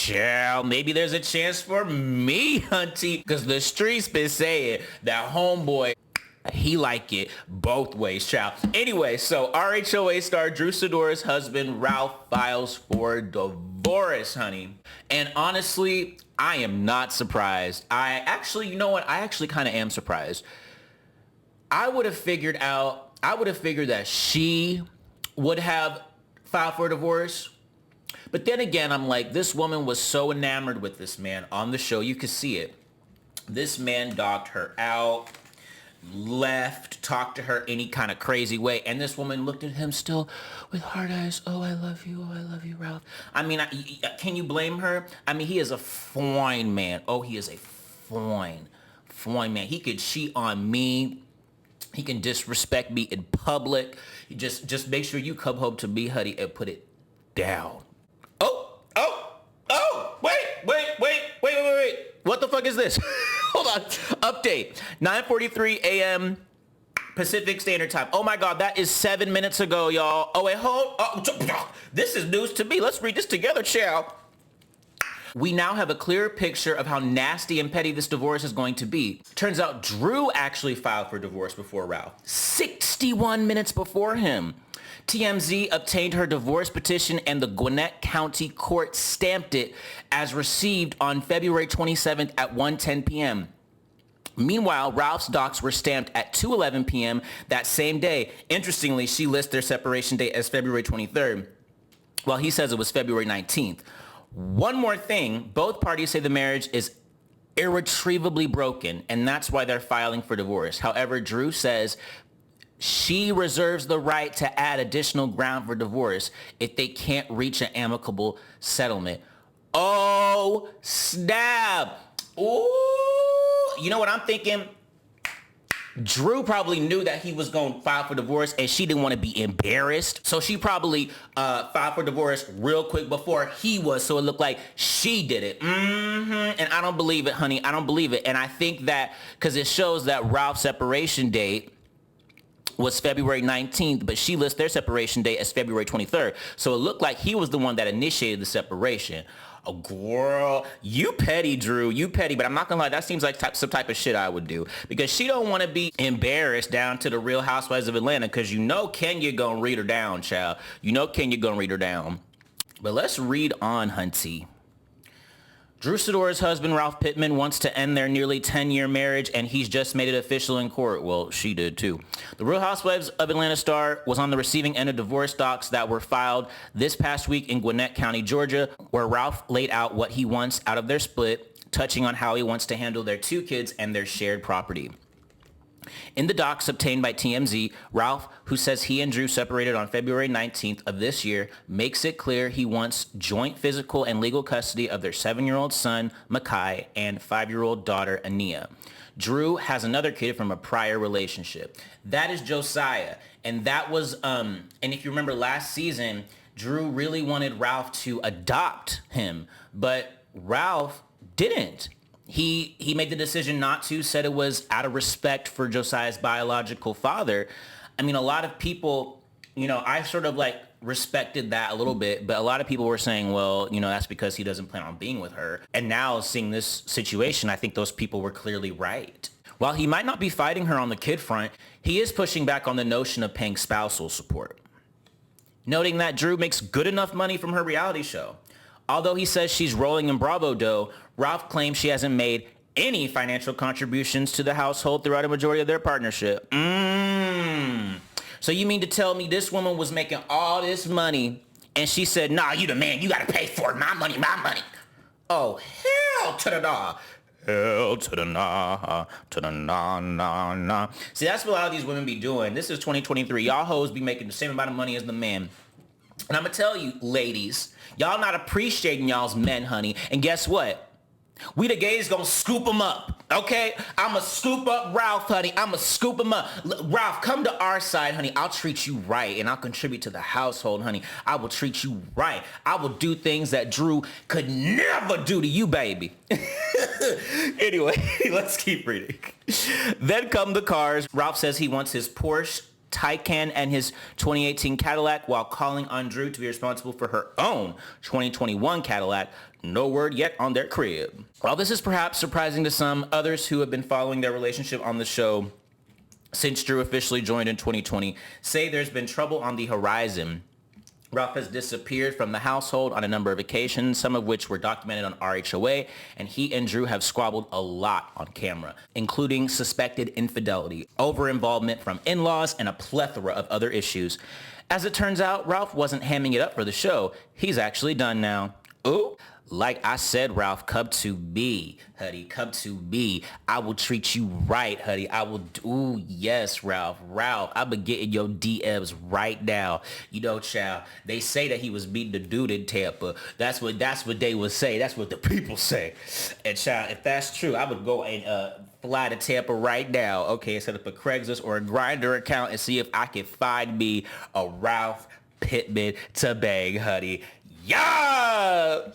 Child, maybe there's a chance for me, hunty, because the streets been saying that homeboy, he like it both ways, child. Anyway, so RHOA star Drew Sidora's husband, Ralph, files for divorce, honey. And honestly, I am not surprised. You know what? I actually kind of am surprised. I would have figured that she would have filed for a divorce. But then again, I'm like, this woman was so enamored with this man on the show. You could see it. This man dogged her out, left, talked to her any kind of crazy way. And this woman looked at him still with hard eyes. Oh, I love you. Oh, I love you, Ralph. I mean, can you blame her? I mean, he is a fine man. Oh, he is a fine man. He could cheat on me. He can disrespect me in public. Just make sure you come home to me, honey, and put it down. Wait. What the fuck is this? Hold on. Update. 9:43 a.m. Pacific Standard Time. Oh my God, that is 7 minutes ago, y'all. Oh wait, this is news to me. Let's read this together, child. We now have a clearer picture of how nasty and petty this divorce is going to be. Turns out Drew actually filed for divorce before Ralph, 61 minutes before him. TMZ obtained her divorce petition and the Gwinnett County court stamped it as received on February 27th at 1:10 p.m. Meanwhile, Ralph's docs were stamped at 2:11 p.m. that same day. Interestingly, she lists their separation date as February 23rd, while he says it was February 19th. One more thing, both parties say the marriage is irretrievably broken, and that's why they're filing for divorce. However, Drew says she reserves the right to add additional ground for divorce if they can't reach an amicable settlement. Oh, snap. Ooh. You know what I'm thinking? Drew probably knew that he was going to file for divorce and she didn't want to be embarrassed. So she probably filed for divorce real quick before he was. So it looked like she did it. And I don't believe it, honey. I don't believe it. And I think that because it shows that Ralph's separation date was February 19th, but she lists their separation date as February 23rd. So it looked like he was the one that initiated the separation. Oh, girl, you petty, Drew. You petty, but I'm not gonna lie, that seems like some type of shit I would do because she don't want to be embarrassed down to the Real Housewives of Atlanta because you know Kenya gonna read her down, child. You know Kenya gonna read her down. But let's read on, hunty. Drew Sidora's husband, Ralph Pittman, wants to end their nearly 10-year marriage, and he's just made it official in court. Well, she did too. The Real Housewives of Atlanta star was on the receiving end of divorce docs that were filed this past week in Gwinnett County, Georgia, where Ralph laid out what he wants out of their split, touching on how he wants to handle their 2 kids and their shared property. In the docs obtained by TMZ, Ralph, who says he and Drew separated on February 19th of this year, makes it clear he wants joint physical and legal custody of their 7-year-old son, Makai, and 5-year-old daughter, Ania. Drew has another kid from a prior relationship. That is Josiah. And that was, and if you remember last season, Drew really wanted Ralph to adopt him, but Ralph didn't. He made the decision not to, said it was out of respect for Josiah's biological father. I mean, a lot of people, you know, I sort of like respected that a little bit, but a lot of people were saying, well, you know, that's because he doesn't plan on being with her. And now seeing this situation, I think those people were clearly right. While he might not be fighting her on the kid front, he is pushing back on the notion of paying spousal support, noting that Drew makes good enough money from her reality show. Although he says she's rolling in Bravo dough, Ralph claims she hasn't made any financial contributions to the household throughout a majority of their partnership. So you mean to tell me this woman was making all this money and she said, nah, you the man, you gotta pay for it, my money, my money. Oh, hell to the nah. Hell to the nah, to the nah, nah, nah. See, that's what a lot of these women be doing. This is 2023. Y'all hoes be making the same amount of money as the man. And I'm going to tell you, ladies, y'all not appreciating y'all's men, honey. And guess what? We the gays gonna scoop them up, okay? I'ma scoop up Ralph, honey. I'ma scoop him up. Ralph, come to our side, honey. I'll treat you right, and I'll contribute to the household, honey. I will treat you right. I will do things that Drew could never do to you, baby. Anyway, let's keep reading. Then come the cars. Ralph says he wants his Porsche Taycan and his 2018 Cadillac while calling on Drew to be responsible for her own 2021 Cadillac. No word yet on their crib. While this is perhaps surprising to some, others who have been following their relationship on the show since Drew officially joined in 2020 say there's been trouble on the horizon. Ralph has disappeared from the household on a number of occasions, some of which were documented on RHOA, and he and Drew have squabbled a lot on camera, including suspected infidelity, over-involvement from in-laws, and a plethora of other issues. As it turns out, Ralph wasn't hamming it up for the show. He's actually done now. Ooh. Like I said, Ralph, come to me, honey, come to me. I will treat you right, honey. I will, ooh, yes, Ralph, I've been getting your DMs right now. You know, child, they say that he was meeting the dude in Tampa. That's what they would say. That's what the people say. And child, if that's true, I would go and fly to Tampa right now. Okay, set up a Craigslist or a Grindr account and see if I can find me a Ralph Pittman to bang, honey. Yeah!